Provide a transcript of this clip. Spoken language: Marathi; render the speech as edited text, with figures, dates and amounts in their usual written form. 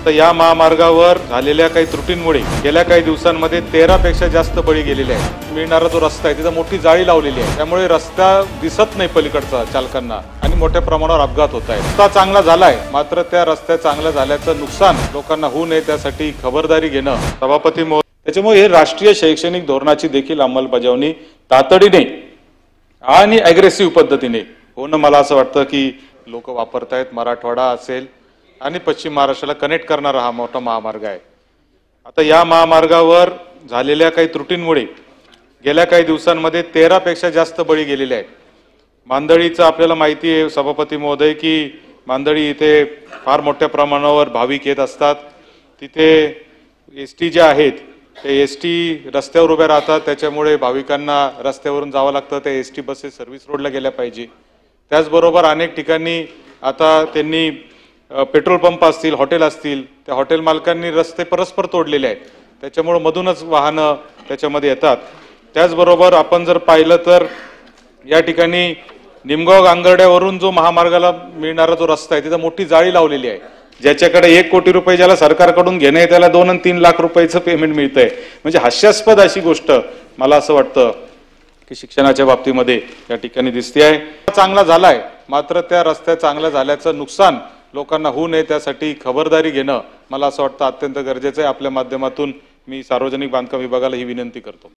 तर या महामार्गावर झालेल्या काही त्रुटींमुळे गेल्या काही दिवसांमध्ये 13 पेक्षा जास्त बळी गेलेले आहेत। मिळणारा जो रस्ता आहे तिथे मोठी जाळी लावलेली आहे, त्यामुळे रस्ता दिसत नाही पलीकडचा चालकांना आणि मोठ्या प्रमाणावर अपघात होत आहेत। रस्ता चांगला झालाय, मात्र त्या रस्त्या चांगल्या झाल्याचं नुकसान लोकांना होऊ नये त्यासाठी खबरदारी घेणं सभापती महोदय, त्याच्यामुळे हे राष्ट्रीय शैक्षणिक धोरणाची देखील अंमलबजावणी तातडीने आणि अग्रेसिव्ह पद्धतीने होणं मला असं वाटतं की लोक वापरतायत। मराठवाडा असेल आणि पश्चिम महाराष्ट्राला कनेक्ट करणारा हा मोठा महामार्ग आहे। आता या महामार्गावर झालेल्या काही त्रुटींमुळे गेल्या काही दिवसांमध्ये 13 पेक्षा जास्त बळी गेलेले आहेत। मांदळीचं आपल्याला माहिती आहे सभापती महोदय की मांदळी इथे फार मोठ्या प्रमाणावर भाविक येत असतात। तिथे एसटी ज्या आहेत ते एसटी रस्त्यावर उभ्या राहतात, त्याच्यामुळे भाविकांना रस्त्यावरून जावं लागतं। ते एसटी बसेस सर्व्हिस रोडला गेल्या पाहिजे। त्याचबरोबर अनेक ठिकाणी आता त्यांनी पेट्रोल पंप असतील, हॉटेल असतील, त्या हॉटेल मालकांनी रस्ते परस्पर तोडलेले आहेत, त्याच्यामुळे मधूनच वाहनं त्याच्यामध्ये येतात। त्याचबरोबर आपण जर पाहिलं तर या ठिकाणी निमगाव गांगर्ड्यावरून जो महामार्गाला मिळणारा जो रस्ता आहे तिथे मोठी जाळी लावलेली आहे, ज्याच्याकडे 1 कोटी रुपये ज्याला सरकारकडून घेणे आहे त्याला 2 आणि 3 लाख रुपयाचं पेमेंट मिळतंय। म्हणजे हास्यास्पद अशी गोष्ट मला असं वाटतं की शिक्षणाच्या बाबतीमध्ये या ठिकाणी दिसते आहे। चांगला झालाय, मात्र त्या रस्त्या चांगल्या झाल्याचं नुकसान लोकांना होऊ नये त्यासाठी खबरदारी घेणं मला असं वाटतं अत्यंत गरजेचं आहे। आपल्या माध्यमातून मी सार्वजनिक बांधकाम विभागाला ही विनंती करतो।